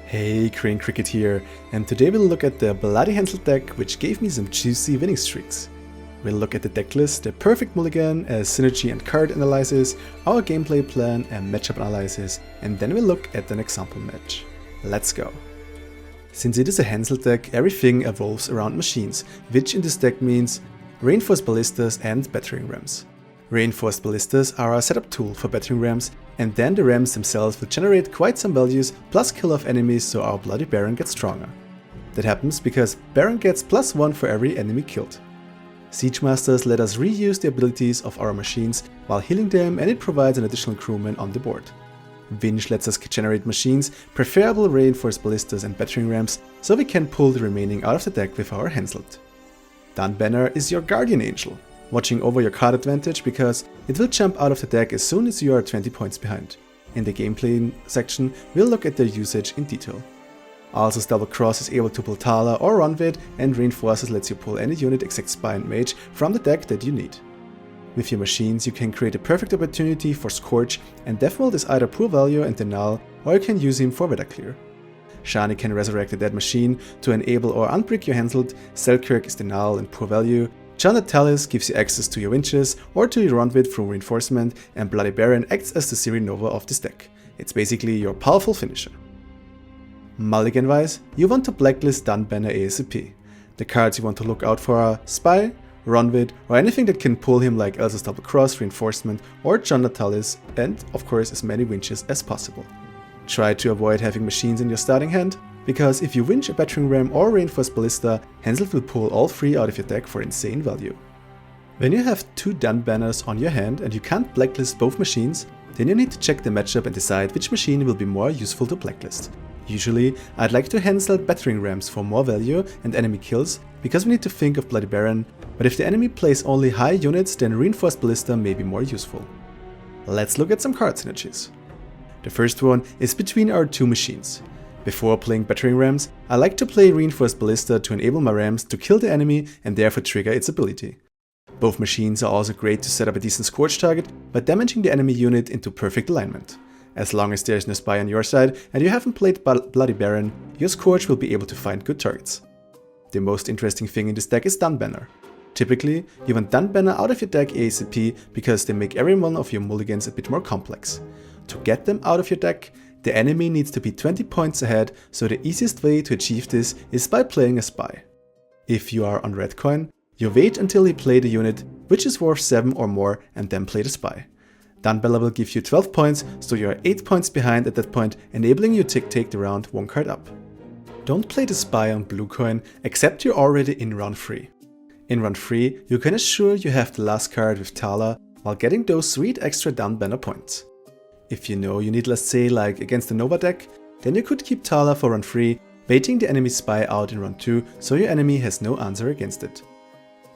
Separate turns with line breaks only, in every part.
Hey, Crane Cricket here, and today we'll look at the Bloody Henselt deck, which gave me some juicy winning streaks. We'll look at the deck list, the perfect mulligan, a synergy and card analysis, our gameplay plan and matchup analysis, and then we'll look at an example match. Let's go! Since it is a Henselt deck, everything evolves around machines, which in this deck means reinforced ballistas and battering rams. Reinforced ballistas are a setup tool for battering rams, and then the rams themselves will generate quite some values plus kill off enemies, so our Bloody Baron gets stronger. That happens because Baron gets +1 for every enemy killed. Siege Masters let us reuse the abilities of our machines while healing them, and it provides an additional crewman on the board. Winch lets us generate machines, preferable reinforced ballistas and battering rams, so we can pull the remaining out of the deck with our Henselt. Dunbanner is your guardian angel, watching over your card advantage because it will jump out of the deck as soon as you are 20 points behind. In the gameplay section, we'll look at their usage in detail. Alsa's Double Cross is able to pull Thala or Ronvid, and Reinforces lets you pull any unit except Spy and Mage from the deck that you need. With your machines, you can create a perfect opportunity for Scorch, and Deathwish is either poor value and denial, or you can use him for weather clear. Shani can resurrect a dead machine to enable or unbrick your Henselt, Selkirk is denial and poor value, Untitled gives you access to your winches or to your Ronvid through reinforcement, and Bloody Baron acts as the Siri Nova of this deck. It's basically your powerful finisher. Mulligan wise, you want to blacklist Dunbanner ASAP. The cards you want to look out for are Spy, Ronvid, or anything that can pull him like Elsa's Double Cross, Reinforcement, or Untitled, and of course as many winches as possible. Try to avoid having machines in your starting hand, because if you winch a battering ram or reinforced ballista, Henselt will pull all 3 out of your deck for insane value. When you have 2 Dunbanners on your hand and you can't blacklist both machines, then you need to check the matchup and decide which machine will be more useful to blacklist. Usually, I'd like to Henselt battering rams for more value and enemy kills, because we need to think of Bloody Baron, but if the enemy plays only high units, then reinforced ballista may be more useful. Let's look at some card synergies. The first one is between our 2 machines. Before playing battering rams, I like to play reinforced ballista to enable my rams to kill the enemy and therefore trigger its ability. Both machines are also great to set up a decent Scorch target by damaging the enemy unit into perfect alignment. As long as there is no spy on your side and you haven't played Bloody Baron, your Scorch will be able to find good targets. The most interesting thing in this deck is Dunbanner. Typically, you want Dunbanner out of your deck ASAP because they make every one of your mulligans a bit more complex. To get them out of your deck, the enemy needs to be 20 points ahead, so the easiest way to achieve this is by playing a spy. If you are on red coin, you wait until he plays a unit which is worth 7 or more and then play the spy. Dunbanner will give you 12 points, so you are 8 points behind at that point, enabling you to take the round 1 card up. Don't play the spy on blue coin except you're already in round 3. In round 3, you can assure you have the last card with Thala while getting those sweet extra Dunbanner points. If you know you need, let's say, like against the Nova deck, then you could keep Thala for round 3, baiting the enemy spy out in round 2 so your enemy has no answer against it.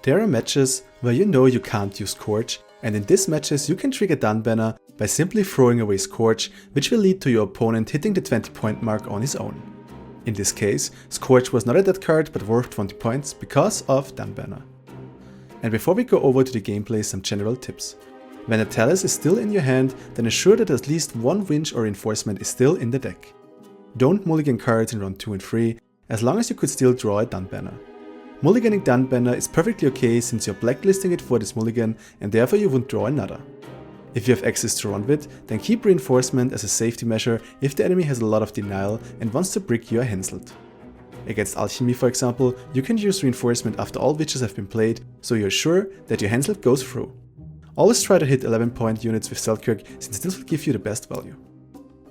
There are matches where you know you can't use Scorch, and in these matches you can trigger Dunbanner by simply throwing away Scorch, which will lead to your opponent hitting the 20 point mark on his own. In this case, Scorch was not a dead card but worth 20 points because of Dunbanner. And before we go over to the gameplay, some general tips. When a Talus is still in your hand, then ensure that at least 1 winch or reinforcement is still in the deck. Don't mulligan cards in round 2 and 3, as long as you could still draw a Dunbanner. Mulliganing Dunbanner is perfectly okay since you're blacklisting it for this mulligan and therefore you won't draw another. If you have access to Ronvid, then keep reinforcement as a safety measure if the enemy has a lot of denial and wants to brick your Henselt. Against Alchemy, for example, you can use reinforcement after all witches have been played, so you're sure that your Henselt goes through. Always try to hit 11 point units with Selkirk, since this will give you the best value.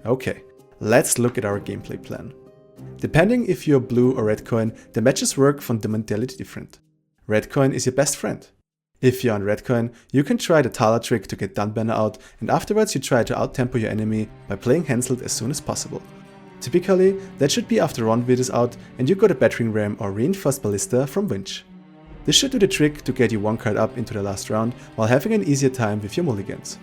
Okay, let's look at our gameplay plan. Depending if you're blue or red coin, the matches work fundamentally different. Red coin is your best friend. If you're on red coin, you can try the Thala trick to get Dunbanner out, and afterwards you try to outtempo your enemy by playing Henselt as soon as possible. Typically, that should be after Ronvid is out and you got a battering ram or reinforced ballista from winch. This should do the trick to get you 1 card up into the last round while having an easier time with your mulligans.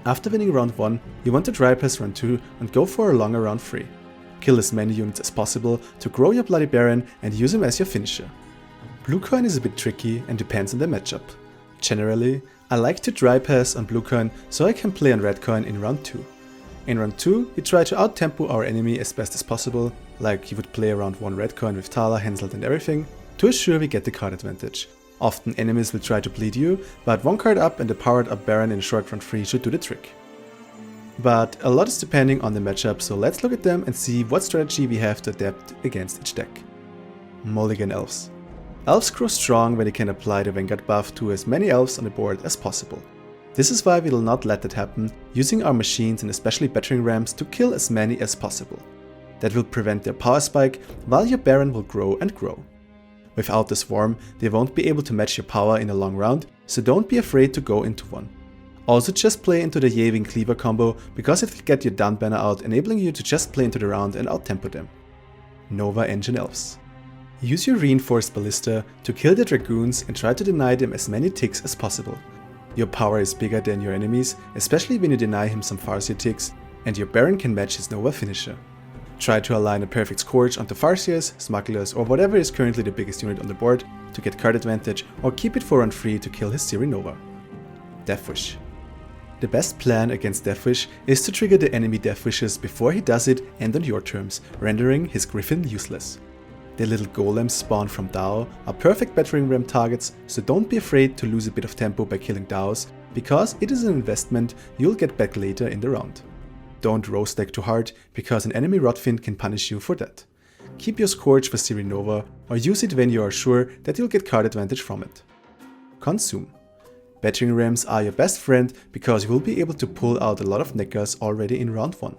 After winning round 1, you want to dry pass round 2 and go for a longer round 3. Kill as many units as possible to grow your Bloody Baron and use him as your finisher. Blue coin is a bit tricky and depends on the matchup. Generally, I like to dry pass on blue coin so I can play on red coin in round 2. In round 2, we try to out-tempo our enemy as best as possible, like you would play around 1 red coin with Thala, Henselt and everything, to assure we get the card advantage. Often enemies will try to bleed you, but 1 card up and a powered up Baron in a short round 3 should do the trick. But a lot is depending on the matchup, so let's look at them and see what strategy we have to adapt against each deck. Mulligan Elves. Elves grow strong when they can apply the Vanguard buff to as many elves on the board as possible. This is why we will not let that happen, using our machines and especially battering rams to kill as many as possible. That will prevent their power spike, while your Baron will grow and grow. Without the swarm, they won't be able to match your power in a long round, so don't be afraid to go into one. Also just play into the Yaving Cleaver combo, because it will get your down banner out, enabling you to just play into the round and out-tempo them. Nova Engine Elves. Use your reinforced ballista to kill the dragoons and try to deny them as many ticks as possible. Your power is bigger than your enemy's, especially when you deny him some Farseer ticks, and your Baron can match his Nova finisher. Try to align a perfect Scourge onto Farseers, Smugglers or whatever is currently the biggest unit on the board to get card advantage, or keep it for round 3 to kill his Siri Nova. Deathwish. The best plan against Deathwish is to trigger the enemy Deathwishes before he does it and on your terms, rendering his Griffin useless. The little golems spawned from Dao are perfect battering ram targets, so don't be afraid to lose a bit of tempo by killing Daos, because it is an investment you'll get back later in the round. Don't row stack too hard, because an enemy Rotfiend can punish you for that. Keep your Scourge for Siri Nova, or use it when you are sure that you'll get card advantage from it. Consume. Battering rams are your best friend, because you will be able to pull out a lot of neckers already in round 1.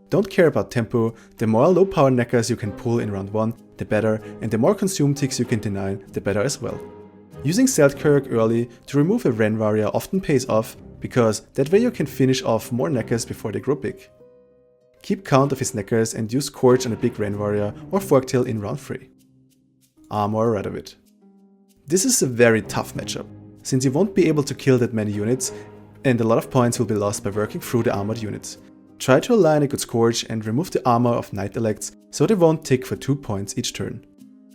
Don't care about tempo, the more low power neckers you can pull in round 1, the better, and the more consume ticks you can deny, the better as well. Using Seltkirk early to remove a Ren warrior often pays off, because that way you can finish off more neckers before they grow big. Keep count of his neckers and use Scourge on a big Ren warrior or Forktail in round 3. Armor Radovid. This is a very tough matchup, since you won't be able to kill that many units, and a lot of points will be lost by working through the armored units. Try to align a good Scourge and remove the armor of Knight Elects so they won't tick for 2 points each turn.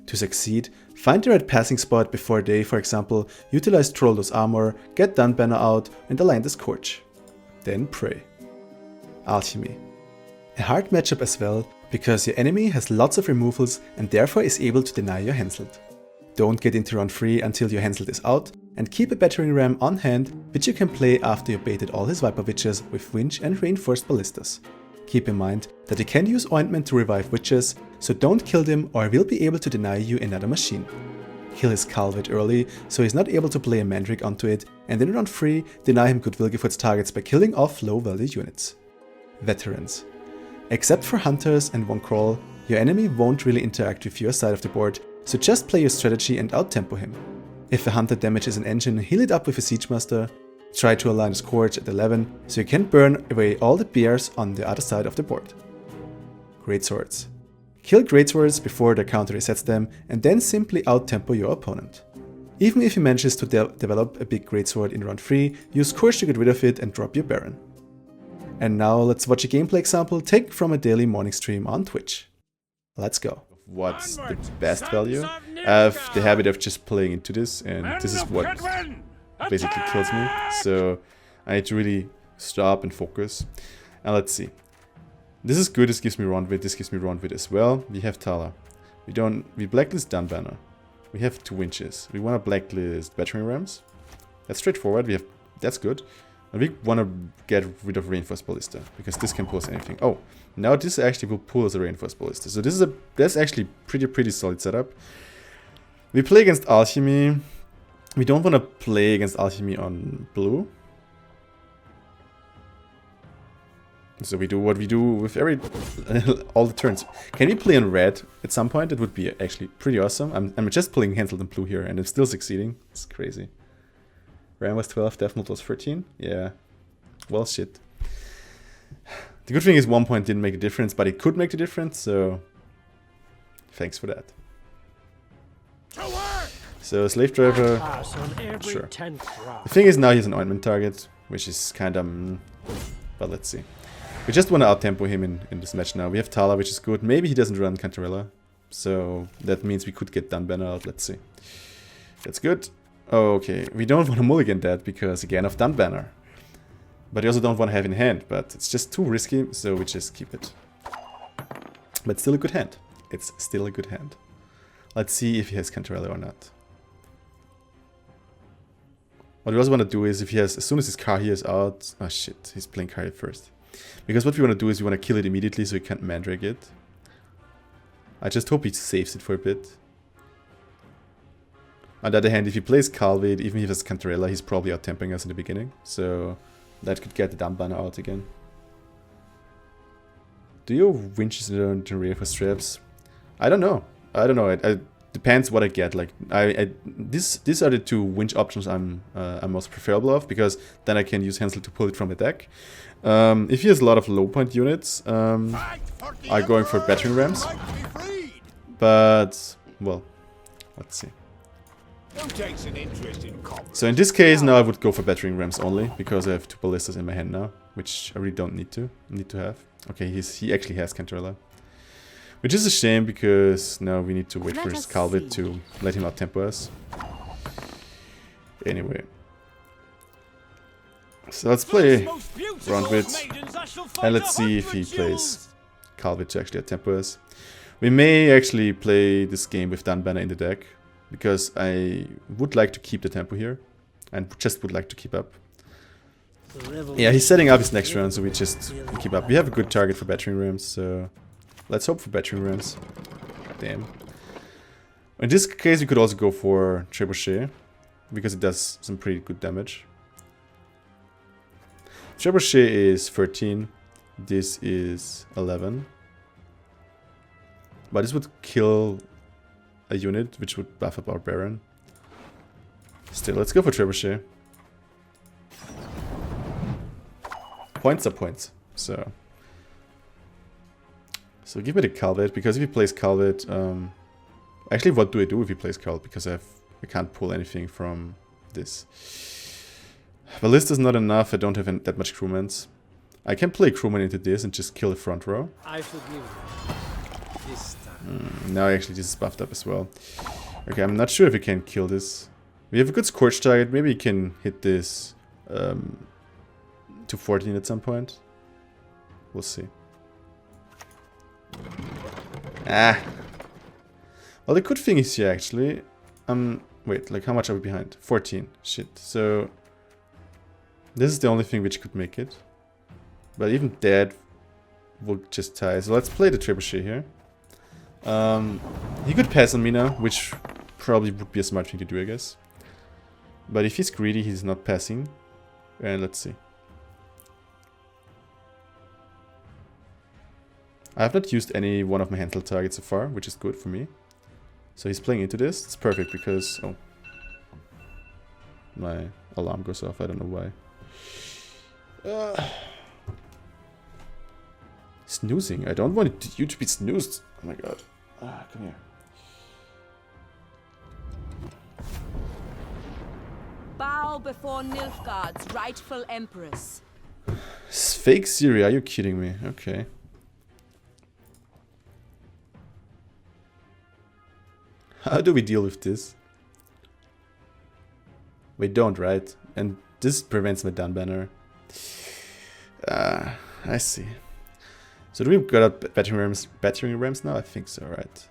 To succeed, find the right passing spot before they, for example, utilize Trolldos armor, get Dun Banner out and align the Scourge. Then pray. Alchemy. A hard matchup as well, because your enemy has lots of removals and therefore is able to deny your Henselt. Don't get into round 3 until your Henselt is out, and keep a battering ram on hand, which you can play after you baited all his Viper Witches with Winch and reinforced ballistas. Keep in mind that you can use Ointment to revive witches, so don't kill them or we'll be able to deny you another machine. Kill his Calvet early, so he's not able to play a Mandrake onto it, and in round 3 deny him good Wilgefortz targets by killing off low value units. Veterans. Except for Hunters and one Crawl, your enemy won't really interact with your side of the board, so just play your strategy and out-tempo him. If a Hunter damages an engine, heal it up with a Siege Master. Try to align a Scourge at 11, so you can burn away all the bears on the other side of the board. Greatswords. Kill Greatswords before the counter resets them, and then simply out-tempo your opponent. Even if he manages to develop a big Greatsword in round 3, use Scourge to get rid of it and drop your Baron. And now let's watch a gameplay example taken from a daily morning stream on Twitch. Let's go. What's the best value? I have the habit of just playing into this, and this is what basically kills me. So I need to really stop and focus. And let's see. This is good, this gives me round width, this gives me round width as well. We have Thala. We blacklist Dun Banner. We have 2 winches. We want to blacklist battering rams. That's straightforward, that's good. And we want to get rid of reinforced ballista, because this can pull us anything. Oh, now this actually will pull us a reinforced ballista. So that's actually pretty solid setup. We play against Alchemy. We don't want to play against Alchemy on blue. So we do what we do with all the turns. Can we play on red at some point? It would be actually pretty awesome. I'm just playing Henselt and blue here, and I'm still succeeding. It's crazy. Ram was 12, Death Note was 13. Yeah. Well, shit. The good thing is 1 point didn't make a difference, but it could make the difference, so thanks for that. So, Slave Driver, sure. The thing is now he's an Ointment target, which is kind of... but let's see. We just want to out-tempo him in this match now. We have Thala, which is good. Maybe he doesn't run Cantarella, so that means we could get Dun Banner out. Let's see. That's good. Okay, we don't want to mulligan that because, again, of Dun Banner. But you also don't want to have in hand, but it's just too risky, so we just keep it. But still a good hand. It's still a good hand. Let's see if he has Cantarella or not. What we also want to do is if he has, as soon as his car here is out, oh shit, he's playing car here first. Because what we want to do is we want to kill it immediately so he can't mandrake it. I just hope he saves it for a bit. On the other hand, if he plays Calvate, even if he has Cantarella, he's probably out-temping us in the beginning. So that could get the dumb banner out again. Do you Winchester and Rear for straps? I don't know. I don't know. It depends what I get. Like these are the two winch options I'm most preferable of, because then I can use Henselt to pull it from the deck. If he has a lot of low point units, I'm going for battering rams. But well, let's see. So in this case now I would go for battering rams only, because I have 2 ballistas in my hand now, which I really don't need to have. Okay, he actually has Cantarella. Which is a shame, because now we need to wait for his Calvate to let him out tempo us. Anyway. So let's play Roundwit, and let's see if he plays Calvate to actually out tempo us. We may actually play this game with Dunbanner in the deck, because I would like to keep the tempo here, and just would like to keep up. Yeah, he's setting up his next round, so we just keep up. We have a good target for battering rams, so let's hope for battering rams. Damn. In this case, we could also go for Trebuchet, because it does some pretty good damage. Trebuchet is 13, this is 11. But this would kill a unit, which would buff up our Baron. Still, let's go for Trebuchet. Points are points, so give me the Calvate, because if he plays Calvate, actually what do I do if he plays Calvate, because I can't pull anything from this. Ballista's not enough, I don't have that much crewmans. I can play crewman into this and just kill the front row.
I forgive you. This time.
Now actually this is buffed up as well. Okay, I'm not sure if we can kill this. We have a good Scorch target, maybe we can hit this to 14 at some point. We'll see. Ah. Well, the good thing is here actually. Wait, like how much are we behind? 14. Shit. So this is the only thing which could make it. But even that will just tie. So let's play the Trebuchet here. He could pass on me now, which probably would be a smart thing to do, I guess. But if he's greedy, he's not passing. And let's see. I have not used any one of my Henselt targets so far, which is good for me. So he's playing into this. It's perfect because... oh. My alarm goes off. I don't know why. Snoozing. I don't want you to be snoozed. Oh my god. Come here.
Bow before Nilfgaard's rightful empress.
Fake Siri, are you kidding me? Okay. How do we deal with this? We don't, right? And this prevents my down banner. I see. So do we got up battering rams now? I think so, right?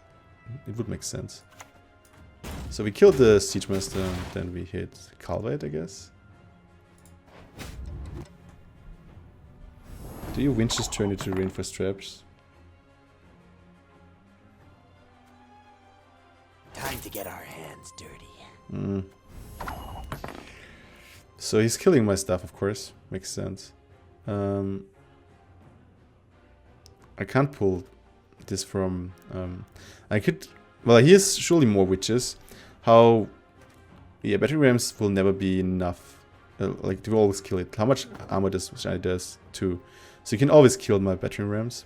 It would make sense. So we killed the Siege Master, and then we hit Calvate, I guess. Do you winches turn into reinforced traps?
Time to get our hands dirty.
So he's killing my stuff, of course. Makes sense. I can't pull this from... I could... well, he has surely more witches. How... yeah, battery rams will never be enough. Like, to always kill it. How much armor does Shiny does? 2. So you can always kill my battery rams.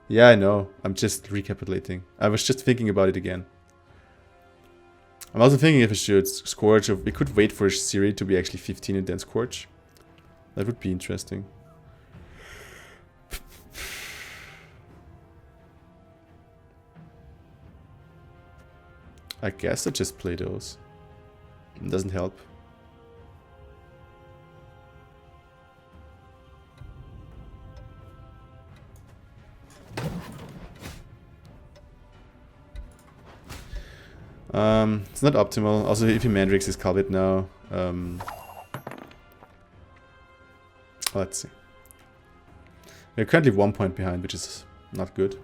Yeah, I know. I'm just recapitulating. I was just thinking about it again. I'm also thinking if I should Scorch, or we could wait for Siri to be actually 15 and then Scorch. That would be interesting. I guess I just play those. It doesn't help. It's not optimal. Also, if he Mandrakes his Calbit now, let's see. We're currently 1 point behind, which is not good.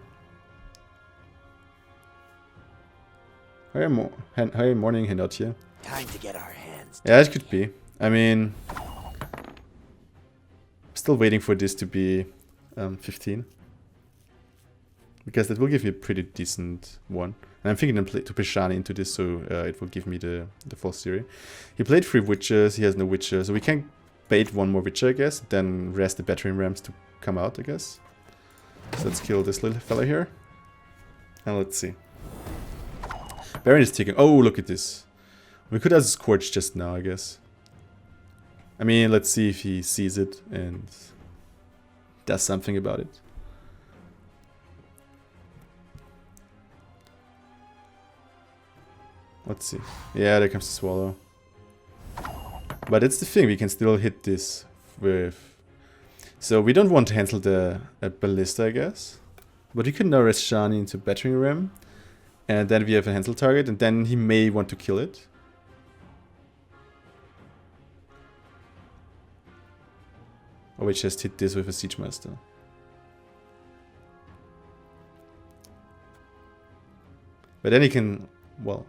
Hi, morning, handout here.
Time to get our hands.
Yeah, it could be. I mean, still waiting for this to be 15. Because that will give me a pretty decent one. And I'm thinking to play Shani into this, so it will give me the full series. He played 3 Witches, he has no Witcher, so we can bait 1 more Witcher, I guess. Then rest the Battering Rams to come out, I guess. So let's kill this little fella here. And let's see. Baron is taking... Oh, look at this. We could have Scorch just now, I guess. I mean, let's see if he sees it and does something about it. Let's see. Yeah, there comes the Swallow. But it's the thing, we can still hit this with... So we don't want to Henselt a Ballista, I guess. But we can now rest Shani into Battering Ram. And then we have a Henselt target, and then he may want to kill it. Or we just hit this with a Siege Master. But then he can... Well...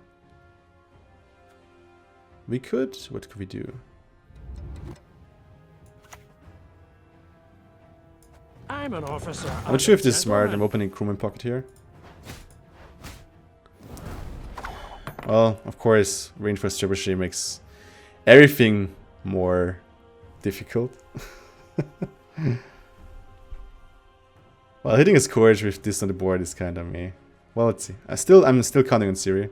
We could... What could we do?
I'm an officer.
I'm not sure if this is smart. I'm opening Crewman Pocket here. Well, of course, Reinforced Trebuchet makes everything more difficult. Well, hitting a Scourge with this on the board is kind of me. Well, let's see. I'm still counting on Siri.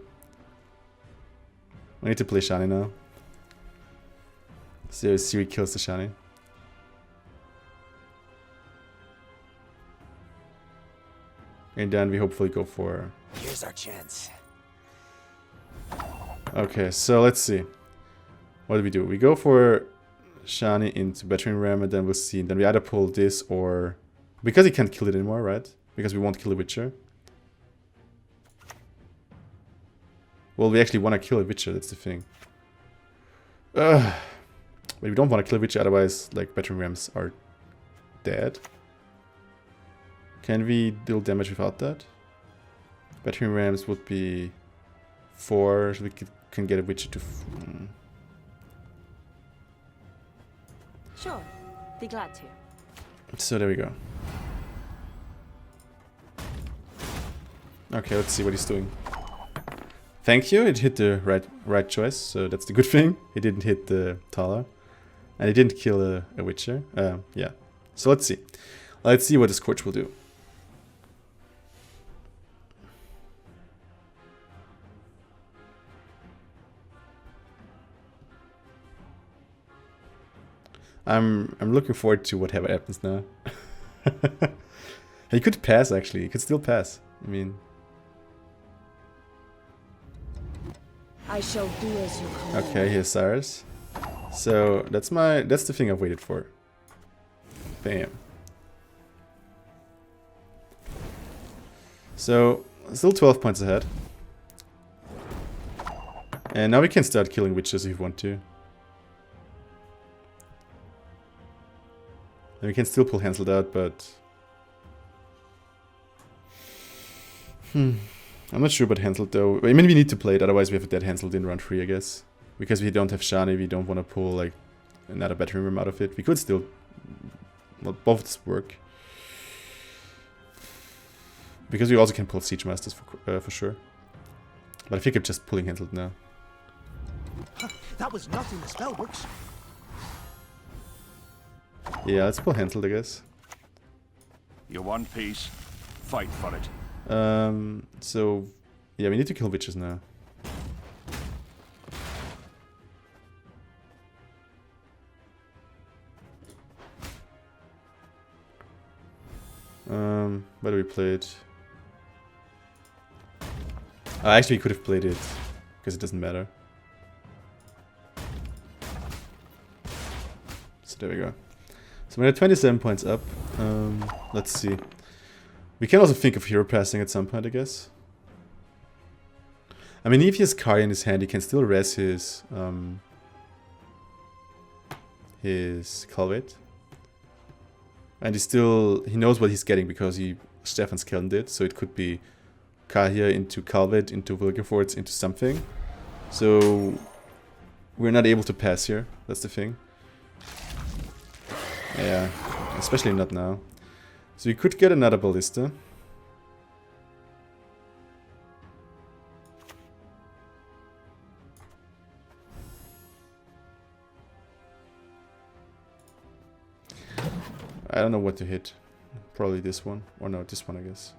I need to play Shani now. So Siri kills the Shani. And then we hopefully go for...
Here's our chance.
Okay, so let's see. What do we do? We go for Shani into Battering Ram, and then we'll see. Then we either pull this or... Because he can't kill it anymore, right? Because we won't kill the Witcher. Well, we actually want to kill a Witcher, that's the thing. But we don't want to kill a Witcher, otherwise, like, Battering Rams are dead. Can we deal damage without that? Battering Rams would be 4, so we can get a Witcher to...
Sure, be glad to.
So there we go. Okay, let's see what he's doing. Thank you, it hit the right choice, so that's the good thing. He didn't hit the Thaler. And he didn't kill a Witcher. Yeah. So let's see. Let's see what the Scorch will do. I'm looking forward to whatever happens now. He could pass, actually. He could still pass. I mean...
I shall do as you command.
Okay, here's Cyrus. So that's the thing I've waited for. Bam. So still 12 points ahead. And now we can start killing witches if we want to. And we can still pull Henselt out, but... I'm not sure about Henselt though. I mean, we need to play it, otherwise we have a dead Henselt in round 3, I guess. Because we don't have Shani, we don't want to pull like another Battering Ram out of it. We could still... Well, both of this work. Because we also can pull Siege Masters for sure. But I think I'm just pulling Henselt now.
That was not in the spellbooks.
Yeah, let's pull Henselt, I guess.
You want peace? Fight for it.
So... Yeah, we need to kill witches now. Where do we play it? Actually, we could have played it, because it doesn't matter. So there we go. So we're at 27 points up. Let's see. We can also think of hero passing at some point, I guess. I mean, if he has Kari in his hand, he can still res his Culvet. And he knows what he's getting because Stefan's killing it, so it could be Kahir into Culvet, into Wilgefortz, into something. So we're not able to pass here, that's the thing. Yeah, especially not now. So we could get another Ballista. I don't know what to hit. Probably this one. Or no, this one, I guess.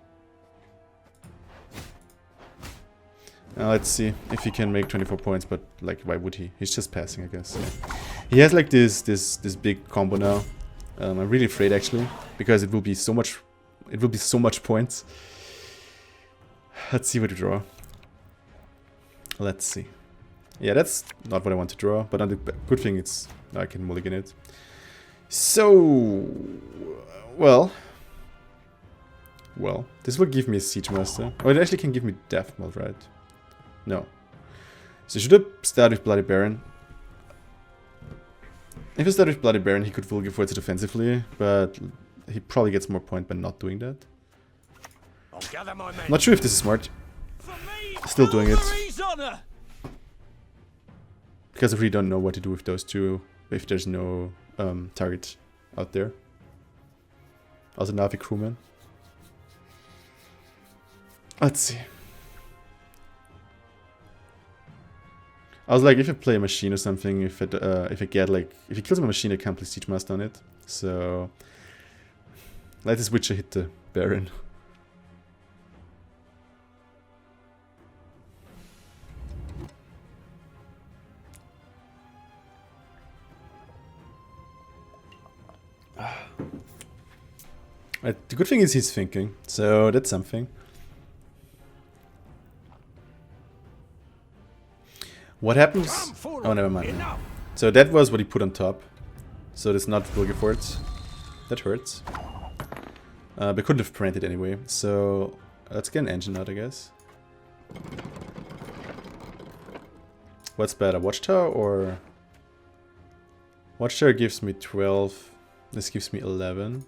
Now let's see if he can make 24 points, but like, why would he? He's just passing, I guess. Yeah. He has like this big combo now. I'm really afraid actually, because it will be so much. It will be so much points. Let's see what to draw. Let's see. Yeah, that's not what I want to draw, but on the good thing it's I can mulligan it. So, well, this will give me a Siege Master. Oh, it actually can give me Death Meld, right? No. So should I start with Bloody Baron? If I start with Bloody Baron, he could Wilgefortz it defensively, but he probably gets more point by not doing that. Not sure if this is smart. Still doing it. Because I really don't know what to do with those two if there's no target out there. Also Navi crewman. Let's see. I was like, if I play a machine or something, if I get like, if he kills my machine, I can't play Siege Master on it. So let this Witcher hit the Baron. The good thing is he's thinking, so that's something. What happens? Oh, never mind. So that was what he put on top. So that's not Wilgefortz. That hurts. But couldn't have printed anyway. So let's get an engine out, I guess. What's better, Watchtower or... Watchtower gives me 12. This gives me 11.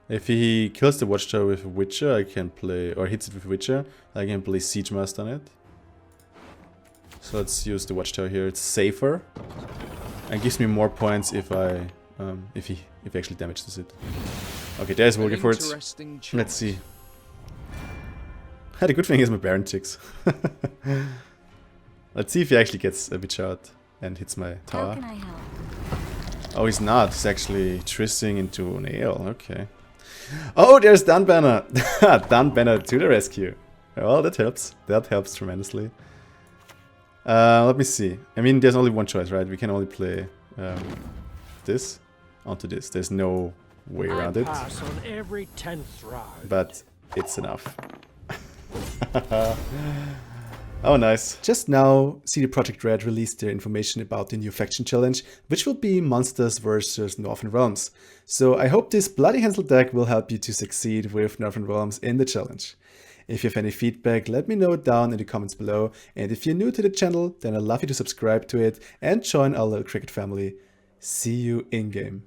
If he kills the Watchtower with a Witcher, I can play... Or hits it with Witcher, I can play Siege Master on it. So let's use the Watchtower here. It's safer. And gives me more points if I... if he actually damages it. Okay, there's Wilgefortz. Let's see. The good thing is my Baron ticks. Let's see if he actually gets a Witcher out and hits my tower.
How can I help?
Oh, he's not. He's actually Trissing into an ale. Okay. Oh, there's Dunbanner. Dunbanner to the rescue. Well, that helps. That helps tremendously. Let me see. I mean, there's only one choice, right? We can only play this onto this. There's no way around it.
Pass on every 10th round.
But it's enough. Oh, nice. Just now, CD Projekt Red released their information about the new faction challenge, which will be Monsters vs Northern Realms. So I hope this Bloody Henselt deck will help you to succeed with Northern Realms in the challenge. If you have any feedback, let me know it down in the comments below. And if you're new to the channel, then I'd love you to subscribe to it and join our little cricket family. See you in-game.